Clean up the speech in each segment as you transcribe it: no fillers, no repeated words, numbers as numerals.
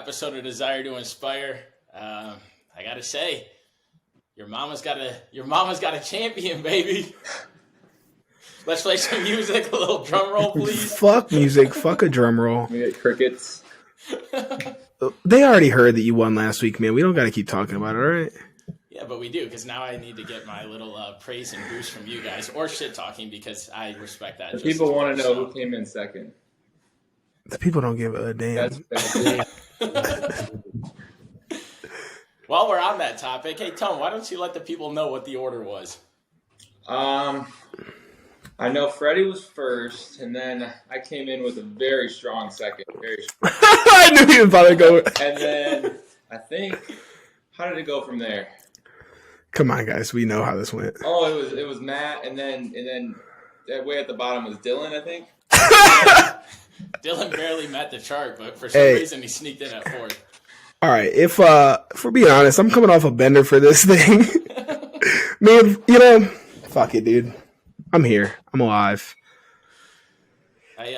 episode of Desire to Inspire. I gotta say, your mama's got a champion, baby. Let's play some music, a little drum roll, please. Fuck music, fuck a drum roll. We get crickets. They already heard that you won last week, man. We don't got to keep talking about it, all right? Yeah, but we do, because now I need to get my little praise and boost from you guys, or shit talking, because I respect that. The people want to know who came in second. The people don't give a damn. While we're on that topic, hey, Tom, why don't you let the people know what the order was? I know Freddy was first, and then I came in with a very strong second. Very strong. I knew he was about to go. And then I think, how did it go from there? Come on, guys, we know how this went. Oh, it was Matt, and then way at the bottom was Dylan, I think. Dylan barely met the chart, but for some reason he sneaked in at fourth. All right, if we're being honest, I'm coming off a bender for this thing. Man, fuck it, dude. I'm here. I'm alive. I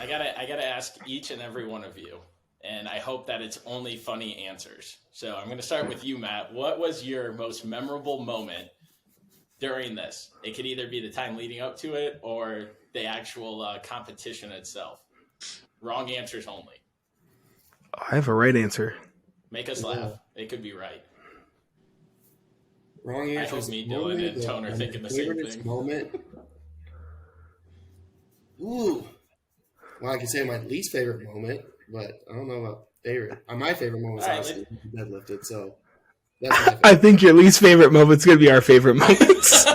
gotta ask each and every one of you, and I hope that it's only funny answers. So I'm gonna start with you, Matt. What was your most memorable moment during this? It could either be the time leading up to it or the actual competition itself. Wrong answers only. I have a right answer. Make us laugh. It could be right. Wrong answer. I hope me, Dylan, and Tone are thinking the same thing. Moment. Ooh. Well, I can say my least favorite moment, but I don't know about favorite. My favorite moment was obviously deadlifted, so that's my favorite. I think your least favorite moment's going to be our favorite moments.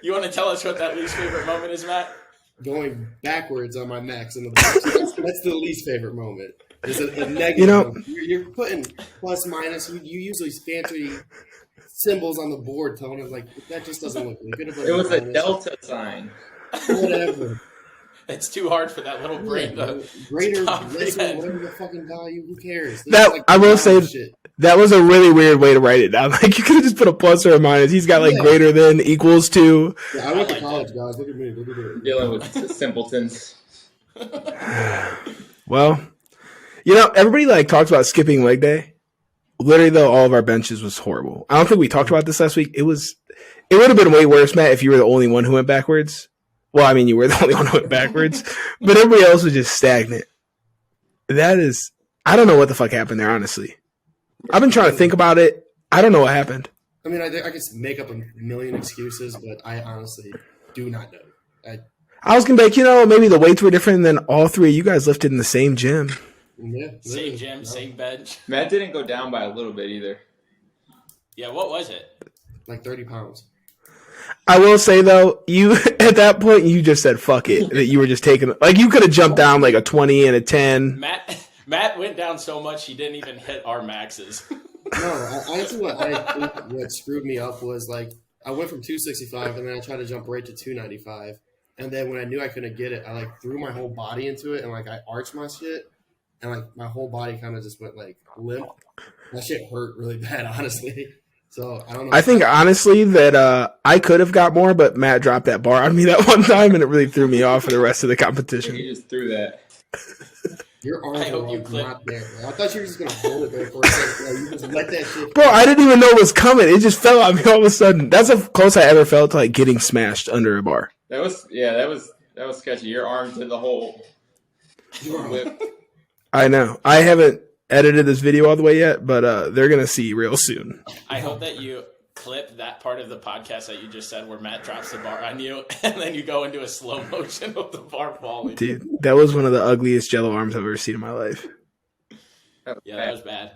You want to tell us what that least favorite moment is, Matt? Going backwards on my max in the box. That's the least favorite moment. It's a negative. You're putting plus minus. You use these fancy symbols on the board, Tony. Like that just doesn't look good. It was a delta sign. Whatever. It's too hard for that little brain to greater, lesser, whatever the fucking value. Who cares? I will say that was a really weird way to write it down. Like you could have just put a plus or a minus. He's got greater than, equals to. Yeah, I went to college, guys. Look at me. Look at it. Dealing with simpletons. Well, everybody talks about skipping leg day. Literally, though, all of our benches was horrible. I don't think we talked about this last week. It would have been way worse, Matt, if you were the only one who went backwards. Well, I mean, you were the only one who went backwards, but everybody else was just stagnant. I don't know what the fuck happened there, honestly. I've been trying to think about it. I don't know what happened. I mean, I could make up a million excuses, but I honestly do not know. I was going to be like, maybe the weights were different, and then all three of you guys lifted in the same gym. Yeah, same gym, same bench. Matt didn't go down by a little bit either. Yeah, what was it? Like 30 pounds. I will say, though, you at that point, you just said, fuck it, that you were just taking – you could have jumped down like a 20 and a 10. Matt went down so much he didn't even hit our maxes. No, honestly, what screwed me up was, I went from 265, and then I tried to jump right to 295. And then when I knew I couldn't get it, I, threw my whole body into it, and, I arched my shit. And, my whole body kind of just went, limp. That shit hurt really bad, honestly. So, I don't know. I think, honestly, that I could have got more, but Matt dropped that bar on me that one time, and it really threw me off for the rest of the competition. He just threw that. Your arms were not there, bro. I thought you were just going to hold it there for a second. You just let that shit Bro, I didn't even know it was coming. It just fell on me all of a sudden. That's the close I ever felt to, getting smashed under a bar. That was sketchy. Your arms did the whole whip. I know. I haven't edited this video all the way yet, but they're going to see real soon. I hope that you clip that part of the podcast that you just said where Matt drops the bar on you, and then you go into a slow motion of the bar falling. Dude, that was one of the ugliest Jello arms I've ever seen in my life. Yeah, that was bad.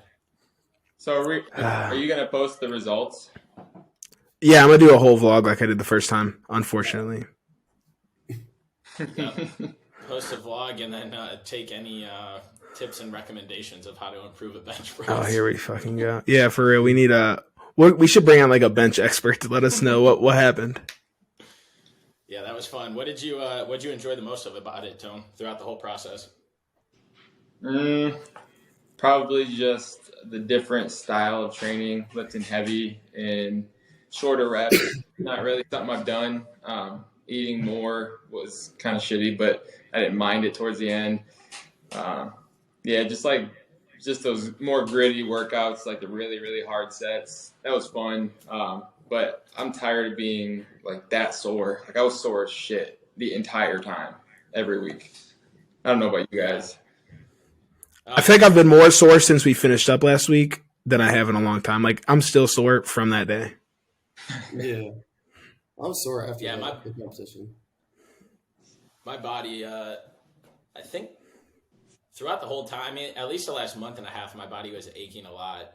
So are you going to post the results? Yeah, I'm going to do a whole vlog like I did the first time, unfortunately. Yep. Post a vlog and then take any tips and recommendations of how to improve a bench press. Oh, here we fucking go. Yeah, for real. We need we should bring on a bench expert to let us know what happened. Yeah, that was fun. What did you enjoy the most about it, Tone, throughout the whole process? Probably just the different style of training, lifting heavy and shorter reps. Not really something I've done. Eating more was kind of shitty, but I didn't mind it towards the end. Yeah, just those more gritty workouts, like the really, really hard sets. That was fun. But I'm tired of being like that sore. Like I was sore as shit the entire time, every week. I don't know about you guys. I think I've been more sore since we finished up last week than I have in a long time. Like I'm still sore from that day. Yeah. I was sore after Yeah, the competition. my body, I think throughout the whole time, at least the last month and a half, my body was aching a lot.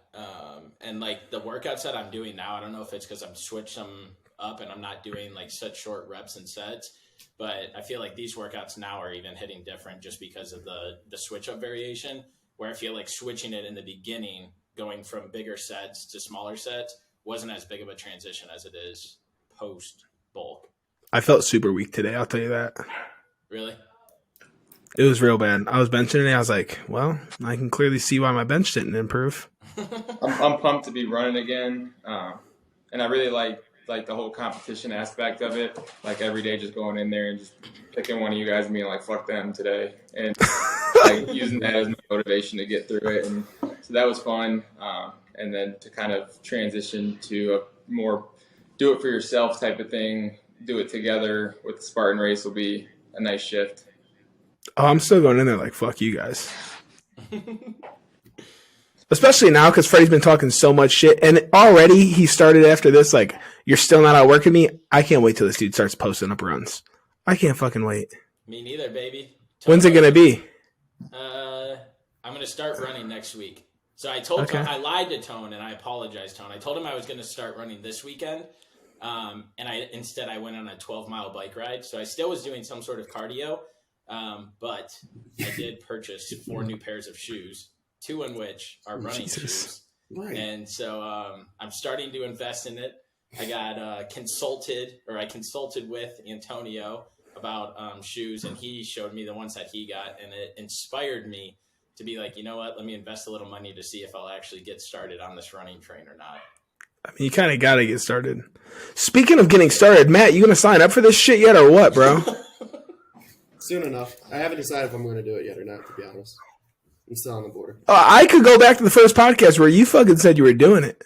And like the workouts that I'm doing now, I don't know if it's because I'm switched them up and I'm not doing like such short reps and sets, but I feel like these workouts now are even hitting different just because of the switch up variation, where I feel like switching it in the beginning, going from bigger sets to smaller sets, wasn't as big of a transition as it is post bulk. I felt super weak today. I'll tell you that. Really? It was real bad. I was benching today. I was like, well, I can clearly see why my bench didn't improve. I'm pumped to be running again. And I really like the whole competition aspect of it. Like every day just going in there and just picking one of you guys and being like, fuck them today. And like using that as my motivation to get through it. And so that was fun. And then to kind of transition to a more do it for yourself type of thing, do it together with the Spartan Race will be a nice shift. Oh, I'm still going in there like, fuck you guys. Especially now because Freddie's been talking so much shit. And already he started after this, like, you're still not outworking me. I can't wait till this dude starts posting up runs. I can't fucking wait. Me neither, baby. When's it going to be? I'm going to start running next week. So I told Tone, I lied to Tone, and I apologize, Tone. I told him I was going to start running this weekend, and instead I went on a 12-mile bike ride. So I still was doing some sort of cardio, but I did purchase 4 new pairs of shoes, 2 in which are running shoes. Right. And so I'm starting to invest in it. I got consulted with Antonio about shoes, and he showed me the ones that he got, and it inspired me to be like, you know what, let me invest a little money to see if I'll actually get started on this running train or not. I mean, you kind of got to get started. Speaking of getting started, Matt, you going to sign up for this shit yet or what, bro? Soon enough. I haven't decided if I'm going to do it yet or not, to be honest. I'm still on the border. I could go back to the first podcast where you fucking said you were doing it.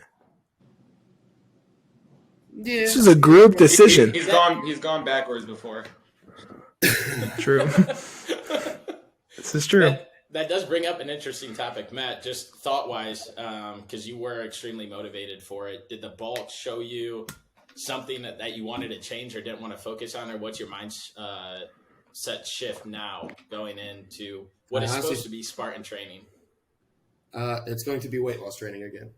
Yeah. This is a group decision. He's gone backwards before. True. This is true. That does bring up an interesting topic, Matt, just thought-wise, because you were extremely motivated for it. Did the bulk show you something that you wanted to change or didn't want to focus on, or what's your mindset shift now going into what is supposed to be Spartan training? It's going to be weight loss training again.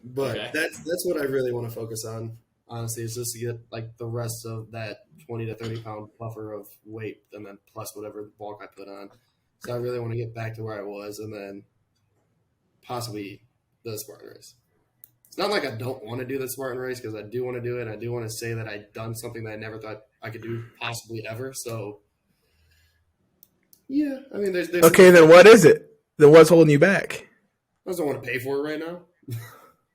But that's what I really want to focus on, honestly, is just to get like the rest of that 20 to 30 pound buffer of weight and then plus whatever bulk I put on. So I really want to get back to where I was and then possibly the Spartan Race. It's not like I don't want to do the Spartan Race because I do want to do it. I do want to say that I've done something that I never thought I could do possibly ever. So, yeah. I mean, there's okay, then what is it? Then what's holding you back? I just don't want to pay for it right now.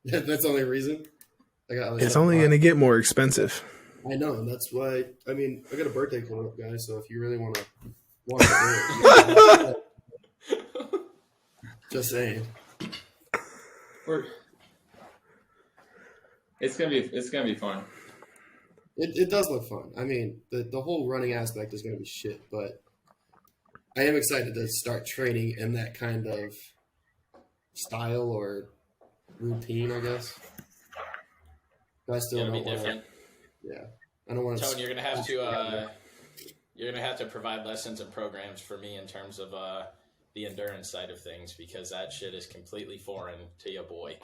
That's the only reason. It's only going to get more expensive. I know, and that's why. I mean, I got a birthday coming up, guys. So if you really want to do it, just saying. It's gonna be fun. It does look fun. I mean, the whole running aspect is gonna be shit, but I am excited to start training in that kind of style or routine, I guess. But I still don't want to. Yeah, I don't want to. Tone, you're gonna have to provide lessons and programs for me in terms of the endurance side of things because that shit is completely foreign to your boy.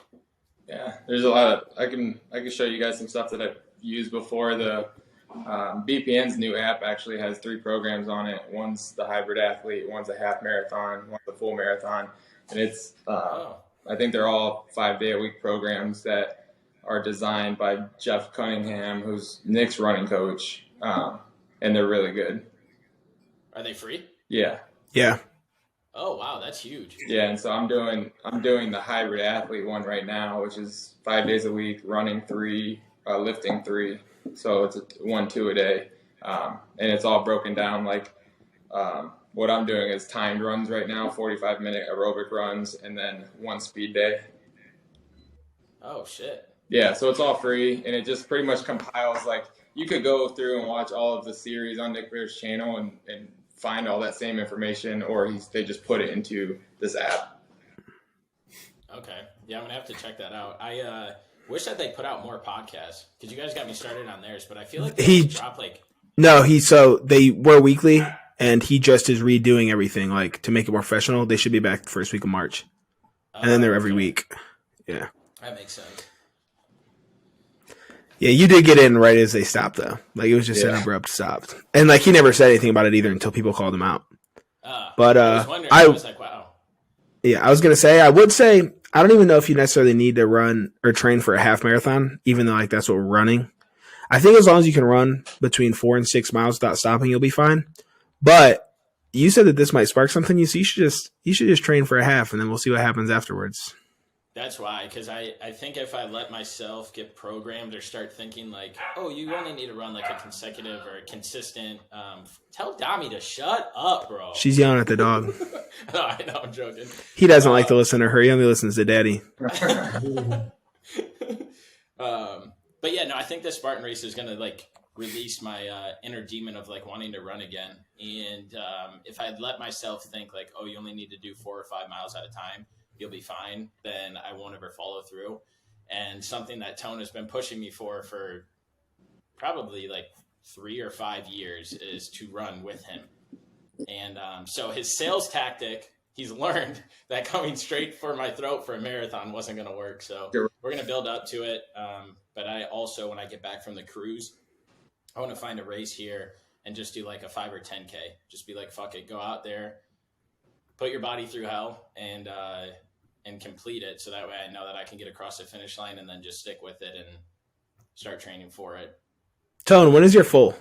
Yeah, there's a lot of I can show you guys some stuff that I've used before. The BPN's new app actually has 3 programs on it. One's the hybrid athlete, one's a half marathon, one's a full marathon, and it's I think they're all 5-day-a-week programs that are designed by Jeff Cunningham, who's Nick's running coach, and they're really good. Are they free? Yeah. Yeah. Oh wow, that's huge. Yeah, and so I'm doing the hybrid athlete one right now, which is 5 days a week, running 3, lifting 3. So it's 1-2 a day, and it's all broken down like what I'm doing is timed runs right now, 45-minute aerobic runs, and then 1 speed day. Oh shit. Yeah, so it's all free, and it just pretty much compiles, like, you could go through and watch all of the series on Nick Bear's channel and find all that same information, or they just put it into this app. Okay. Yeah, I'm going to have to check that out. I wish that they put out more podcasts, because you guys got me started on theirs, but I feel like they drop like... No, so they were weekly, and he just is redoing everything, like, to make it more professional. They should be back the first week of March. And then they're every week. Yeah. That makes sense. Yeah, you did get in right as they stopped, though. Like, it was just an abrupt stop. And, like, he never said anything about it either until people called him out. But I was wondering. I was like, wow. Yeah, I was going to say, I would say, I don't even know if you necessarily need to run or train for a half marathon, even though, like, that's what we're running. I think as long as you can run between 4 and 6 miles without stopping, you'll be fine. But you said that this might spark something. You should just train for a half, and then we'll see what happens afterwards. That's why, because I think if I let myself get programmed or start thinking like, oh, you only need to run like a consecutive or a consistent, tell Dami to shut up, bro. She's yelling at the dog. No, I know, I'm joking. He doesn't like to listen to her. He only listens to Daddy. But yeah, no, I think the Spartan Race is going to like release my inner demon of like wanting to run again. And if I let myself think like, oh, you only need to do 4 or 5 miles at a time, you'll be fine, then I won't ever follow through. And something that Tone has been pushing me for probably like 3 or 5 years is to run with him. And so his sales tactic, he's learned that coming straight for my throat for a marathon wasn't going to work. So we're going to build up to it. But I also, when I get back from the cruise, I want to find a race here and just do like a 5 or 10K. Just be like, fuck it, go out there, put your body through hell, and complete it, so that way I know that I can get across the finish line and then just stick with it and start training for it. Tone, when is your full?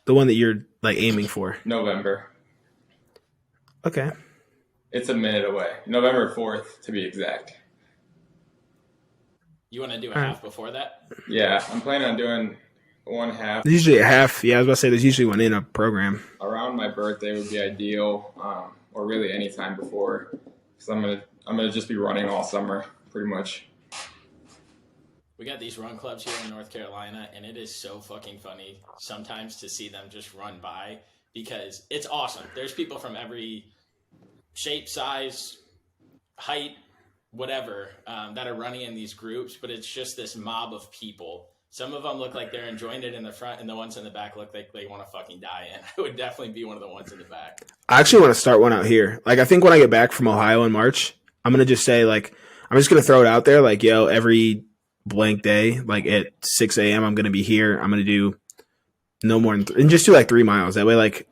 The one that you're like aiming for? November. Okay. It's a minute away. November 4th, to be exact. You want to do a half before that? Yeah, I'm planning on doing 1 half. There's usually a half. Yeah, I was about to say there's usually one in a program. Around my birthday would be ideal, or really any time before, because I'm gonna just be running all summer, pretty much. We got these run clubs here in North Carolina, and it is so fucking funny sometimes to see them just run by, because it's awesome. There's people from every shape, size, height, whatever, that are running in these groups, but it's just this mob of people. Some of them look like they're enjoying it in the front, and the ones in the back look like they want to fucking die in. I would definitely be one of the ones in the back. I actually want to start one out here. Like, I think when I get back from Ohio in March, I'm going to just say, like, I'm just going to throw it out there, like, yo, every blank day, like, at 6 a.m., I'm going to be here. I'm going to do no more than and just do, like, 3 miles. That way, like,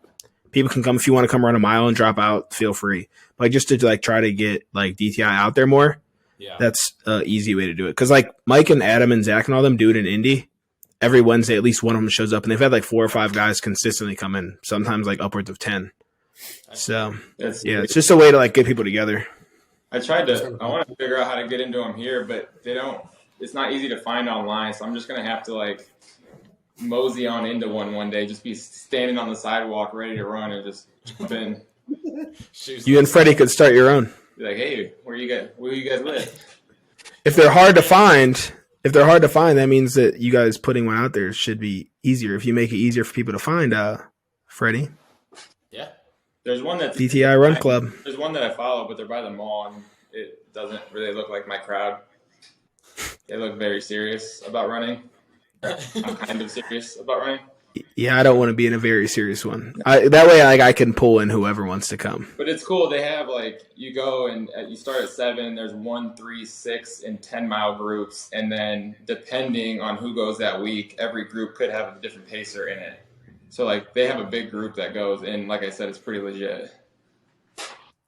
people can come. If you want to come run a mile and drop out, feel free. Like, just to, like, try to get, like, DTI out there more. Yeah. That's an easy way to do it. Because, like, Mike and Adam and Zach and all them do it in Indy. Every Wednesday, at least one of them shows up. And they've had, like, 4 or 5 guys consistently come in. Sometimes, like, upwards of 10. So, yeah, it's just a way to, like, get people together. I want to figure out how to get into them here, but it's not easy to find online. So I'm just going to have to, like, mosey on into one day. Just be standing on the sidewalk ready to run and just jump in. You and Freddie could start your own. Be like, hey, where you guys live? If they're hard to find, that means that you guys putting one out there should be easier. If you make it easier for people to find, Freddie. Yeah. There's one that's DTI Run Club. There's one that I follow, but they're by the mall, and it doesn't really look like my crowd. They look very serious about running. I'm kind of serious about running. Yeah, I don't want to be in a very serious one. That way, like, I can pull in whoever wants to come. But it's cool. They have, like, you go and you start at 7. There's 1, 3, 6, and 10-mile groups. And then depending on who goes that week, every group could have a different pacer in it. So, like, they have a big group that goes. And like I said, it's pretty legit.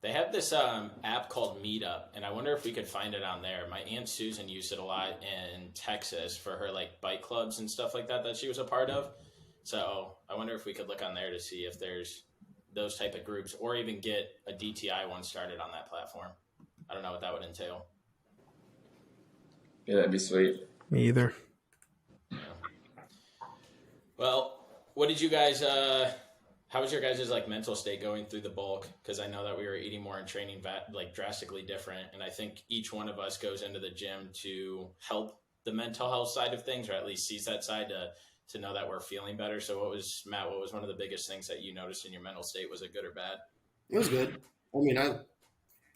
They have this app called Meetup, and I wonder if we could find it on there. My Aunt Susan used it a lot in Texas for her, like, bike clubs and stuff like that she was a part of. So I wonder if we could look on there to see if there's those type of groups, or even get a DTI one started on that platform. I don't know what that would entail. Yeah, that'd be sweet. Me either. Yeah. Well, what did you guys How was your guys' like mental state going through the bulk? Because I know that we were eating more and training like drastically different, and I think each one of us goes into the gym to help the mental health side of things, or at least sees that side to know that we're feeling better. So, what was one of the biggest things that you noticed in your mental state? Was it good or bad? It was good. I mean, I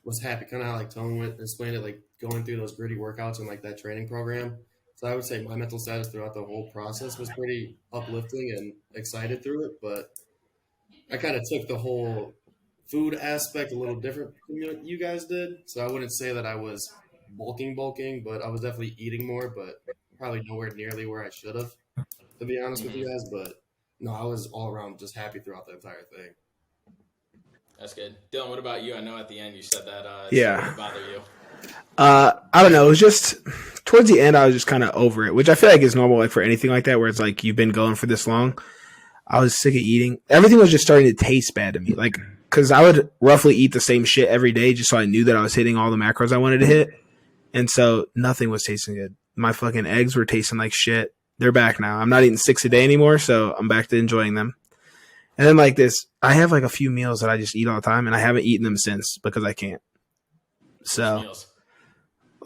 was happy, kind of how like Tone explained it, like going through those gritty workouts and like that training program. So I would say my mental status throughout the whole process was pretty uplifting and excited through it. But I kind of took the whole food aspect a little different from what you guys did. So I wouldn't say that I was bulking, but I was definitely eating more, but probably nowhere nearly where I should have, to be honest with you guys. But no, I was all around just happy throughout the entire thing. That's good. Dylan, what about you? I know at the end you said that Yeah. it bother you. I don't know. It was just towards the end, I was just kind of over it, which I feel like is normal, like for anything like that, where it's like you've been going for this long. I was sick of eating. Everything was just starting to taste bad to me, like because I would roughly eat the same shit every day, just so I knew that I was hitting all the macros I wanted to hit, and so nothing was tasting good. My fucking eggs were tasting like shit. They're back now. I'm not eating 6 a day anymore, so I'm back to enjoying them. And then like this, I have like a few meals that I just eat all the time, and I haven't eaten them since because I can't. So.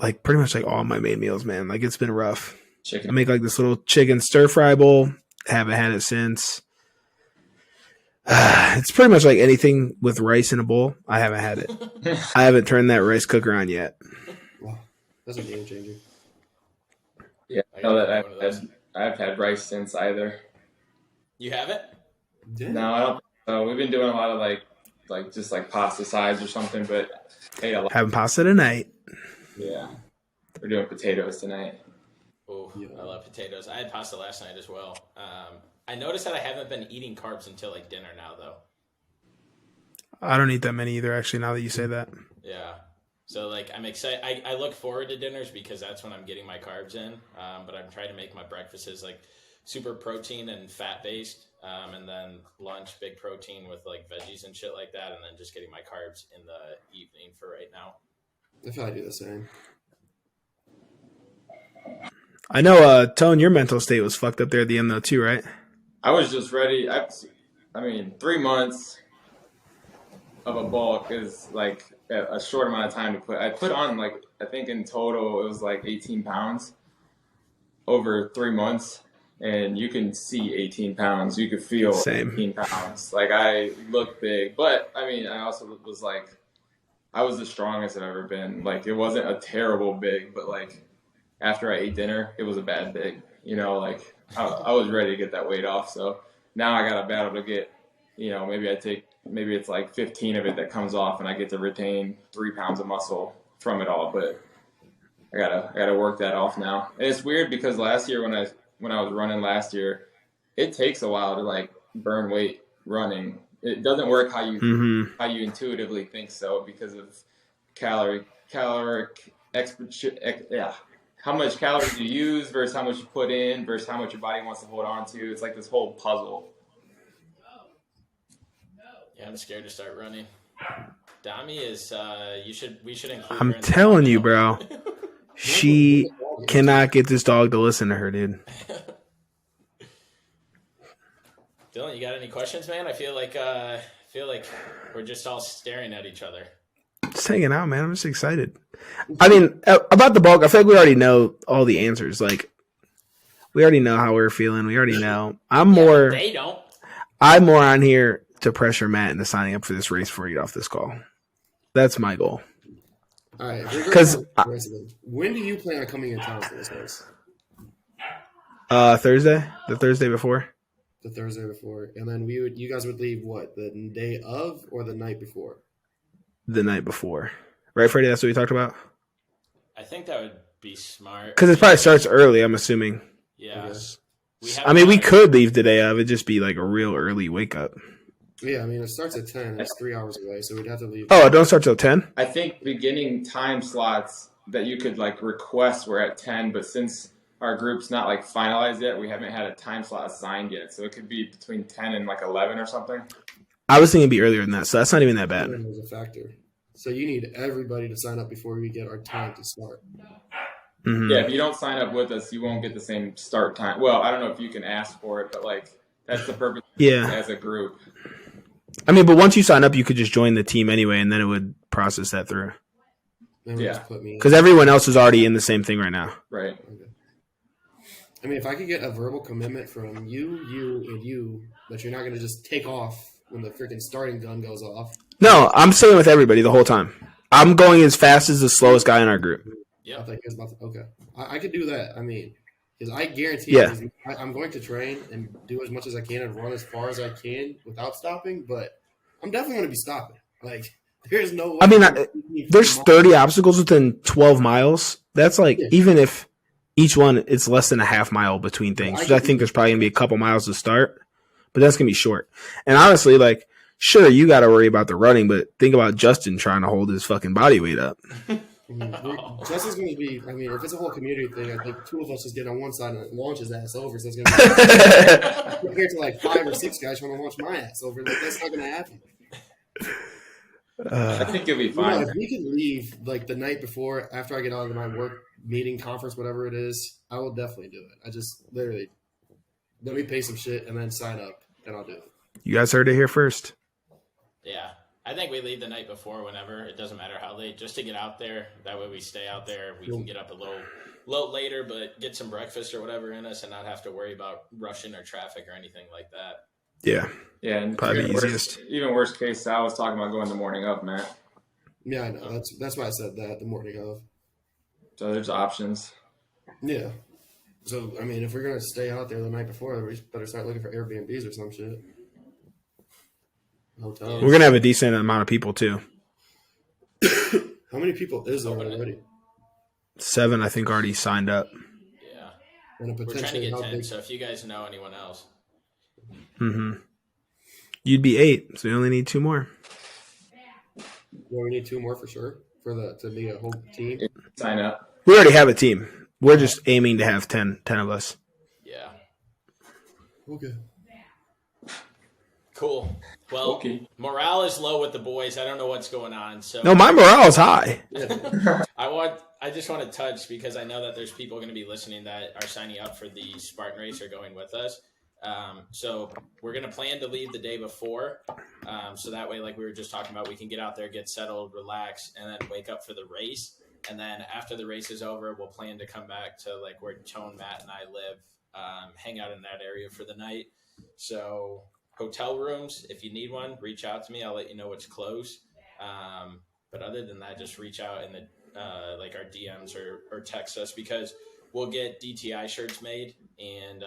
Like pretty much like all my main meals, man. Like it's been rough. Chicken. I make like this little chicken stir fry bowl. Haven't had it since. It's pretty much like anything with rice in a bowl. I haven't had it. I haven't turned that rice cooker on yet. Wow, that's a game changer. Yeah, I know that I've had rice since either. You haven't? Yeah. No, I don't. So we've been doing a lot of like just like pasta sides or something, but hey, a lot. Having pasta tonight. Yeah, we're doing potatoes tonight. Oh, I love potatoes. I had pasta last night as well. I noticed that I haven't been eating carbs until like dinner now, though. I don't eat that many either, actually, now that you say that. Yeah. So like I'm excited. I look forward to dinners because that's when I'm getting my carbs in. But I'm trying to make my breakfasts like super protein and fat based. And then lunch, big protein with like veggies and shit like that. And then just getting my carbs in the evening for right now. I feel I do the same. I know, Tone, your mental state was fucked up there at the end, though, too, right? I was just ready. I mean, 3 months of a bulk is like a short amount of time to put. I put on like I think in total it was like 18 pounds over 3 months, and you can see 18 pounds. You could feel Same. 18 pounds. Like I looked big, but I mean, I also was like. I was the strongest I've ever been. Like, it wasn't a terrible big, but, like, after I ate dinner, it was a bad big. You know, like, I was ready to get that weight off. So now I got to battle to get, you know, maybe it's like 15 of it that comes off and I get to retain 3 pounds of muscle from it all. But I gotta work that off now. And it's weird because last year when I was running last year, it takes a while to, like, burn weight running. It doesn't work how you intuitively think so because of caloric how much calories you use versus how much you put in versus how much your body wants to hold on to. It's like this whole puzzle. Yeah, I'm scared to start running. Dami is we should include I'm her in telling you, bro. She cannot get this dog to listen to her, dude. Dylan, you got any questions, man? I feel like we're just all staring at each other. Just hanging out, man. I'm just excited. I mean, about the bulk, I feel like we already know all the answers. Like, we already know how we're feeling. We already know. They don't. I'm more on here to pressure Matt into signing up for this race before we get off this call. That's my goal. All right. Because when do you plan on coming in town for this race? Thursday, the Thursday before. The Thursday before, and then you guys would leave what, the day of or the night before? The night before, right, Freddie? That's what we talked about. I think that would be smart because it probably starts early. I'm assuming. Yeah. Okay. We could leave the day of. It'd just be like a real early wake up. Yeah, I mean, it starts at 10. It's 3 hours away, so we'd have to leave. Oh, it don't start till 10? I think beginning time slots that you could like request were at 10, but since our group's not like finalized yet, we haven't had a time slot assigned yet, so it could be between 10 and like 11 or something. I was thinking it'd be earlier than that, so that's not even that bad. There's a factor. So you need everybody to sign up before we get our time to start. Mm-hmm. Yeah, if you don't sign up with us, you won't get the same start time. Well, I don't know if you can ask for it, but like that's the purpose. Yeah. As a group. I mean, but once you sign up, you could just join the team anyway, and then it would process that through. Yeah. Because everyone else is already in the same thing right now. Right. Okay. I mean, if I could get a verbal commitment from you, and you that you're not going to just take off when the freaking starting gun goes off. No, I'm staying with everybody the whole time. I'm going as fast as the slowest guy in our group. Yep. I think it's about to, okay. I could do that. I mean, because I guarantee I'm going to train and do as much as I can and run as far as I can without stopping, but I'm definitely going to be stopping. Like, there's no way. I mean, there's 30 obstacles within 12 miles. That's like, even if each one, it's less than a half mile between things. I think there's probably going to be a couple miles to start, but that's going to be short. And honestly, like, sure, you got to worry about the running, but think about Justin trying to hold his fucking body weight up. Justin's going to be, I mean, if it's a whole community thing, I think two of us just get on one side and launch his ass over. So it's going to be compared to like 5 or 6 guys trying to launch my ass over. Like, that's not going to happen. I think you'll be fine. If we could leave like the night before, after I get out of my work meeting, conference, whatever it is, I will definitely do it. I just literally let me pay some shit and then sign up, and I'll do it. You guys heard it here first. Yeah. I think we leave the night before whenever. It doesn't matter how late, just to get out there. That way we stay out there. We can get up a little later, but get some breakfast or whatever in us and not have to worry about rushing or traffic or anything like that. Yeah. Yeah, and probably the easiest. Even worst case, I was talking about going the morning of, Matt. Yeah, I know. That's why I said that, the morning of. So there's options. Yeah. So, I mean, if we're going to stay out there the night before, we better start looking for Airbnbs or some shit. Hotels. We're going to have a decent amount of people, too. How many people is there already? 7, I think, already signed up. Yeah. And We're trying to get 10, so if you guys know anyone else. Mm-hmm. You'd be 8, so you only need 2 more. Well, we need 2 more for sure to be a whole team. Sign up. We already have a team. We're just aiming to have 10 of us. Yeah. Okay. Cool. Well, morale is low with the boys. I don't know what's going on. So no, my morale is high. I just want to touch because I know that there's people going to be listening that are signing up for the Spartan Race or going with us. So we're going to plan to leave the day before. So that way, like we were just talking about, we can get out there, get settled, relax, and then wake up for the race. And then after the race is over, we'll plan to come back to like where Tone, Matt, and I live, hang out in that area for the night. So hotel rooms, if you need one, reach out to me. I'll let you know what's close. But other than that, just reach out in the like our DMs or text us because we'll get DTI shirts made and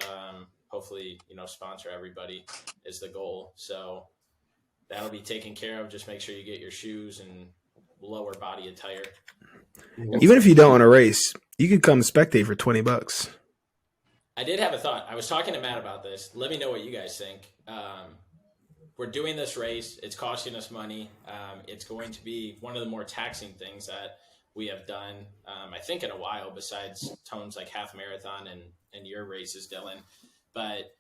hopefully, sponsor everybody is the goal. So that'll be taken care of. Just make sure you get your shoes and lower body attire. Even if you don't want to race, you could come spectate for $20. I did have a thought. I was talking to Matt about this. Let me know what you guys think. We're doing this race. It's costing us money. It's going to be one of the more taxing things that we have done, I think, in a while, besides Tone's like half marathon and your races, Dylan. But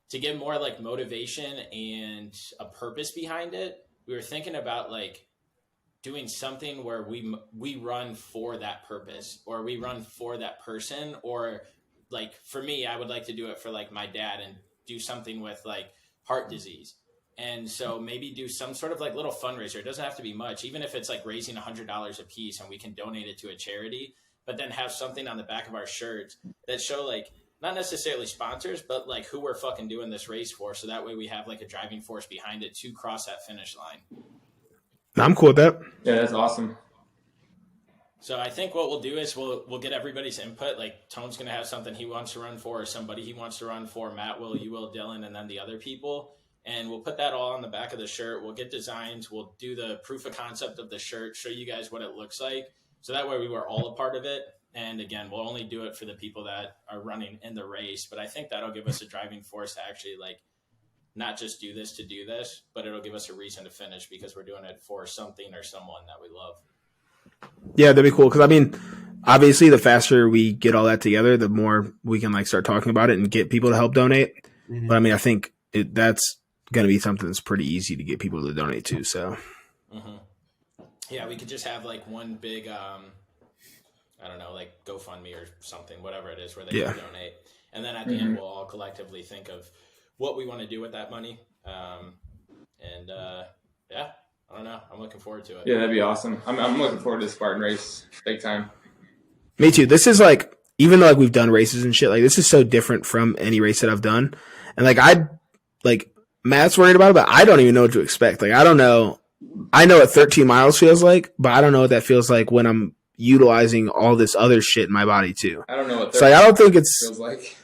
to get more like motivation and a purpose behind it, we were thinking about like doing something where we run for that purpose or we run for that person, or like for me, I would like to do it for like my dad and do something with like heart disease. And so maybe do some sort of like little fundraiser. It doesn't have to be much, even if it's like raising $100 a piece and we can donate it to a charity, but then have something on the back of our shirts that show like, not necessarily sponsors, but like who we're fucking doing this race for. So that way we have like a driving force behind it to cross that finish line. I'm cool with that. Yeah, that's awesome. So I think what we'll do is we'll get everybody's input. Like Tone's going to have something he wants to run for or somebody he wants to run for. Matt will, you will, Dylan, and then the other people. And we'll put that all on the back of the shirt. We'll get designs. We'll do the proof of concept of the shirt, show you guys what it looks like. So that way we were all a part of it. And again, we'll only do it for the people that are running in the race. But I think that'll give us a driving force to actually like not just do this to do this, but it'll give us a reason to finish because we're doing it for something or someone that we love. Yeah, that'd be cool. Because I mean, obviously, the faster we get all that together, the more we can like start talking about it and get people to help donate. Mm-hmm. But I mean, I think that's going to be something that's pretty easy to get people to donate to. So, yeah, we could just have like one big, I don't know, like GoFundMe or something, whatever it is, where they can donate. And then at the end, we'll all collectively think of what we want to do with that money. And yeah, I don't know. I'm looking forward to it. Yeah, that'd be awesome. I'm looking forward to the Spartan race, big time. Me too. This is like, even though like we've done races and shit, like this is so different from any race that I've done. And like Matt's worried about it, but I don't even know what to expect. Like I don't know. I know what 13 miles feels like, but I don't know what that feels like when I'm utilizing all this other shit in my body too. I don't know what So like, I don't think it's feels like.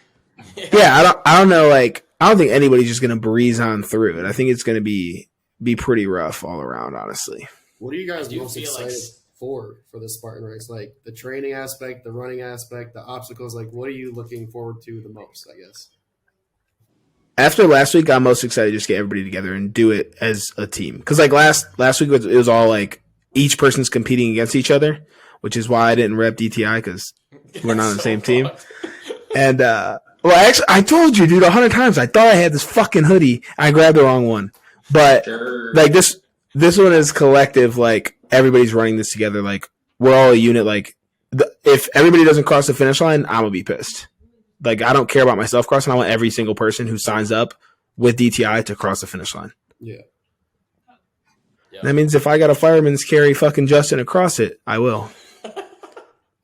yeah. I don't know. Like I don't think anybody's just gonna breeze on through it. I think it's gonna be pretty rough all around, honestly. What are you guys do most feel excited like- for the Spartan race? Like the training aspect, the running aspect, the obstacles. Like what are you looking forward to the most? I guess. After last week, I'm most excited to just get everybody together and do it as a team. Because like last week, it was all like each person's competing against each other, which is why I didn't rep DTI because we're not on the same team. And well, actually, I told you, dude, 100 times. I thought I had this fucking hoodie. I grabbed the wrong one, but Sure. like this one is collective. Like everybody's running this together. Like we're all a unit. Like if everybody doesn't cross the finish line, I'm gonna be pissed. Like I don't care about myself crossing. I want every single person who signs up with DTI to cross the finish line. Yeah. Yeah. That means if I got a fireman's carry fucking Justin across it, I will.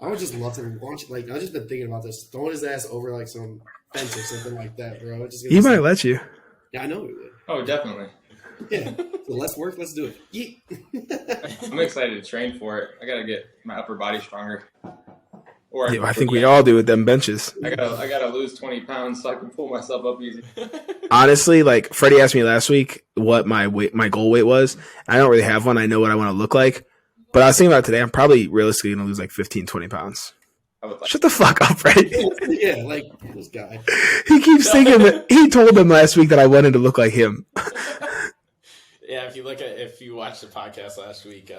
I would just love to launch. Like I've just been thinking about this, throwing his ass over like some fence or something like that, bro. It's just He might let you. Yeah, I know he would. Oh, definitely. Yeah. So let's work. Let's do it. Yeet. I'm excited to train for it. I gotta get my upper body stronger. Or Yeah, I think we all do with them benches. I gotta lose 20 pounds so I can pull myself up easy. Honestly, like Freddie asked me last week what my goal weight was. I don't really have one. I know what I want to look like. But I was thinking about it today. I'm probably realistically going to lose like 15, 20 pounds. I would like. Shut the fuck up, Freddie. Yeah, like this guy. He keeps thinking that he told them last week that I wanted to look like him. Yeah, if you watched the podcast last week,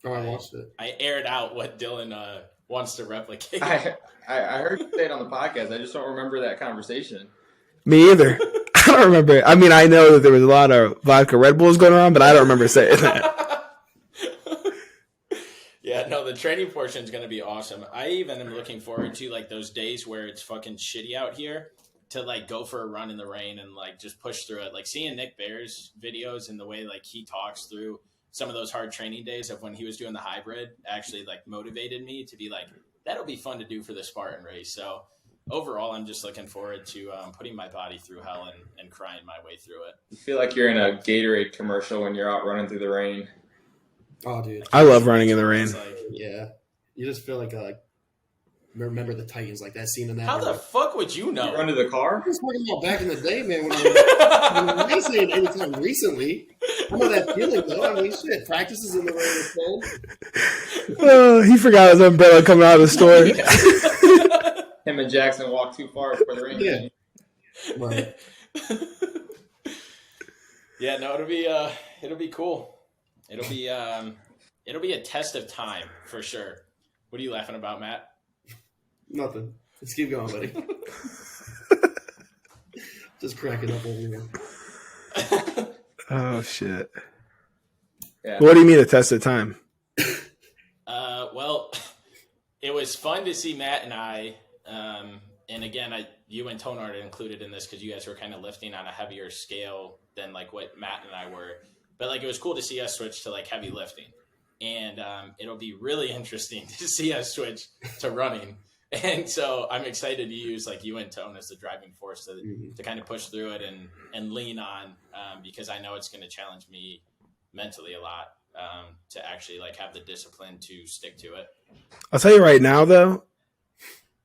Oh, I watched it. I aired out what Dylan wants to replicate. I heard you say it on the podcast. I just don't remember that conversation. Me either. I don't remember. I mean, I know that there was a lot of vodka Red Bulls going around, but I don't remember saying that. Yeah, no, the training portion is going to be awesome. I even am looking forward to like those days where it's fucking shitty out here to like go for a run in the rain and like just push through it. Like seeing Nick Bear's videos and the way like he talks through some of those hard training days of when he was doing the hybrid actually like motivated me to be like, that'll be fun to do for the Spartan race. So overall, I'm just looking forward to putting my body through hell and crying my way through it. You feel like you're in a Gatorade commercial when you're out running through the rain. Oh, dude. I love running in the rain. It's like, Yeah. You just feel like remember the Titans, like that scene in that. how the fuck would you You know? run to the car? I was talking about back in the day, man. When I was saying anytime recently. I know that feeling though. I mean, shit. Practices in the rain is fun. Oh, he forgot his umbrella coming out of the store. Him and Jackson walk too far before the rain. Yeah. Right. Yeah, no, it'll be cool. It'll be a test of time for sure. What are you laughing about, Matt? Nothing. Let's keep going, buddy. Just cracking up over here. Oh, shit. Yeah. What do you mean a test of time? Well, it was fun to see Matt and I, and again, you and Tonard are included in this because you guys were kind of lifting on a heavier scale than like what Matt and I were. But like it was cool to see us switch to like heavy lifting, and it'll be really interesting to see us switch to running. And so I'm excited to use like you and Tone as the driving force to kind of push through it and lean on because I know it's going to challenge me mentally a lot to actually like have the discipline to stick to it. I'll tell you right now, though,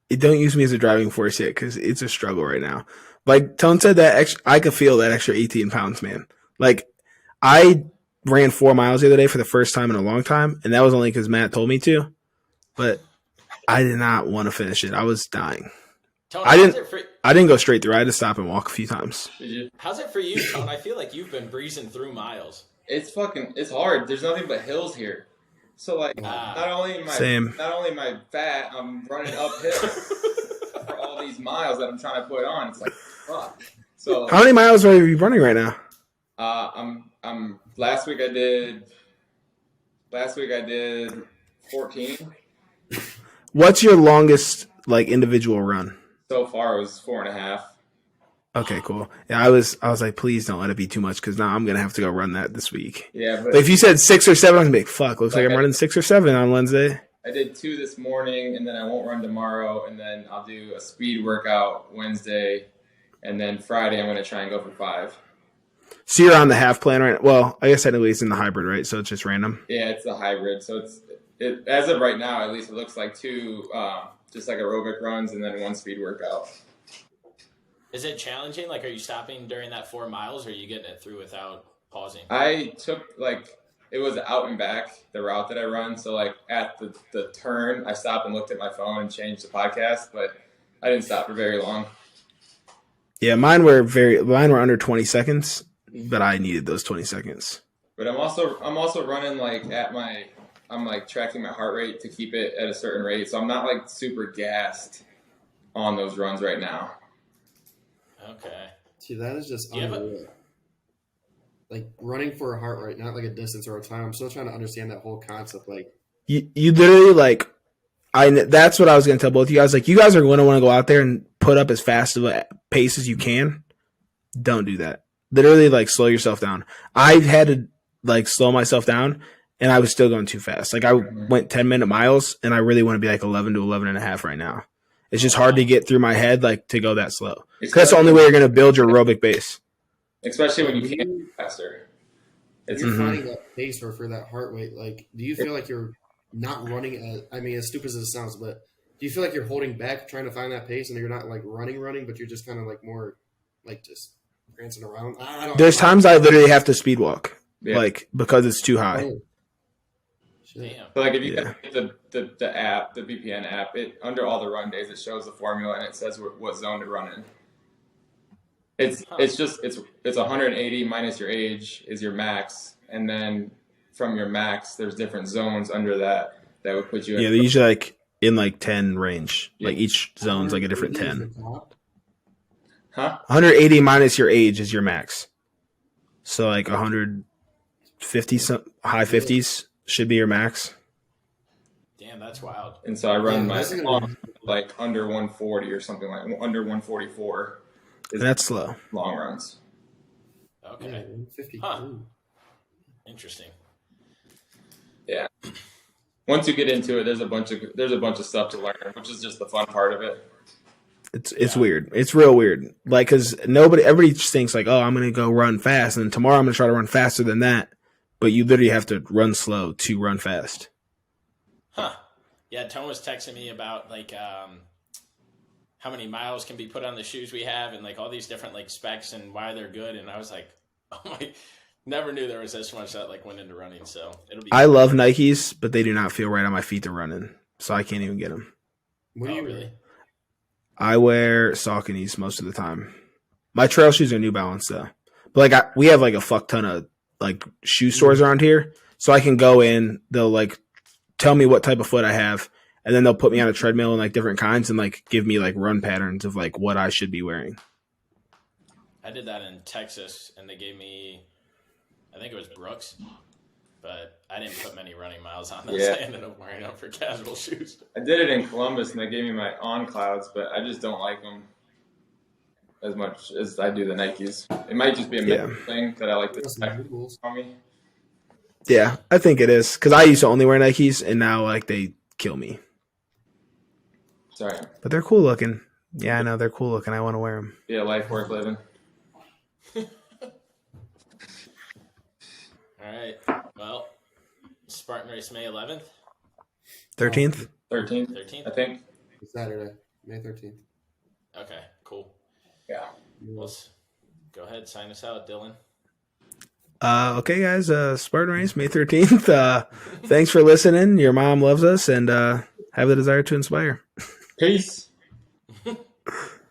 don't use me as a driving force yet because it's a struggle right now. Like Tone said, I could feel that extra 18 pounds, man. Like I ran 4 miles the other day for the first time in a long time, and that was only because Matt told me to. But I did not want to finish it. I was dying. Tone, I didn't go straight through. I had to stop and walk a few times. Did you? How's it for you, Tone? I feel like you've been breezing through miles. It's hard. There's nothing but hills here. So like not only am I fat, I'm running uphill for all these miles that I'm trying to put on. It's like fuck. So How many miles are you running right now? I'm last week I did 14. What's your longest like individual run? So far it was 4.5. Okay, cool. Yeah, I was like, please don't let it be too much because now I'm gonna have to go run that this week. Yeah, But if you said 6 or 7, I'm gonna be like, fuck. Looks like I'm running 6 or 7 on Wednesday. I did 2 this morning, and then I won't run tomorrow, and then I'll do a speed workout Wednesday, and then Friday I'm gonna try and go for 5. So you're on the half plan, right? Well, I guess technically it's in the hybrid, right? So it's just random. Yeah, it's a hybrid. So it as of right now, at least it looks like 2 just like aerobic runs and then 1 speed workout. Is it challenging? Like, are you stopping during that 4 miles, or are you getting it through without pausing? I took it was out and back, the route that I run. So like at the turn, I stopped and looked at my phone and changed the podcast, but I didn't stop for very long. Yeah, mine were under 20 seconds, but I needed those 20 seconds. But I'm also running I'm tracking my heart rate to keep it at a certain rate. So I'm not like super gassed on those runs right now. Okay. See, that is just Yeah, unreal. Like running for a heart rate, not like a distance or a time. I'm still trying to understand that whole concept. Like You literally like, that's what I was gonna tell both of you guys. Like, you guys are going to want to go out there and put up as fast of a pace as you can. Don't do that. Literally, like, slow yourself down. I've had to like slow myself down, and I was still going too fast. Like, I went 10-minute miles, and I really want to be like 11 to 11 and a half right now. It's just hard to get through my head, like, to go that slow. That's the only way you're going to build your aerobic base. Especially when you can't go faster. you're finding that pace for that heart rate. Like, do you feel like you're not running as stupid as it sounds, but do you feel like you're holding back trying to find that pace and you're not like running, but you're just kind of like more like just prancing around? There's times I literally have to speed walk, like, because it's too high. Oh. Damn. So like if you get the app, the VPN app, it under all the run days it shows the formula and it says what zone to run in. It's 180 minus your age is your max, and then from your max there's different zones under that would put you in. Yeah, they're usually like in like 10 range. Like each zone's like a different 10. Huh? 180 minus your age is your max. So like 150, high 50s should be your max. Damn, that's wild. And so I run my like under 140 or something, like under 144. And that's slow. Long runs. Okay. 50. Huh. Interesting. Yeah. Once you get into it, there's a bunch of stuff to learn, which is just the fun part of it. It's weird. It's real weird. Like, because everybody just thinks like, oh, I'm going to go run fast, and tomorrow I'm going to try to run faster than that. But you literally have to run slow to run fast. Huh. Yeah, Tone was texting me about like how many miles can be put on the shoes we have and like all these different like specs and why they're good. And I was like, oh my, never knew there was this much that like went into running. So it'll be. I love Nikes, but they do not feel right on my feet to run in. So I can't even get them. What do you really? I wear Sauconys most of the time. My trail shoes are New Balance though. But like we have like a fuck ton of like shoe stores around here. So I can go in, they'll like tell me what type of foot I have, and then they'll put me on a treadmill and like different kinds and like give me like run patterns of like what I should be wearing. I did that in Texas and they gave me, I think it was Brooks, but I didn't put many running miles on those. Yeah. I ended up wearing them for casual shoes. I did it in Columbus and they gave me my On Clouds, but I just don't like them as much as I do the Nikes. It might just be a mental thing that I like the spec on me. Yeah, I think it is. Because I used to only wear Nikes, and now like they kill me. Sorry. But they're cool looking. Yeah, I know they're cool looking. I want to wear them. Yeah, life worth living. All right. Well, Spartan Race May 11th? 13th? 13th, I think. Saturday, May 13th. Okay, cool. Yeah. Let's go ahead, sign us out, Dylan. Okay, guys. Spartan Race, May 13th. Thanks for listening. Your mom loves us, and have the desire to inspire. Peace.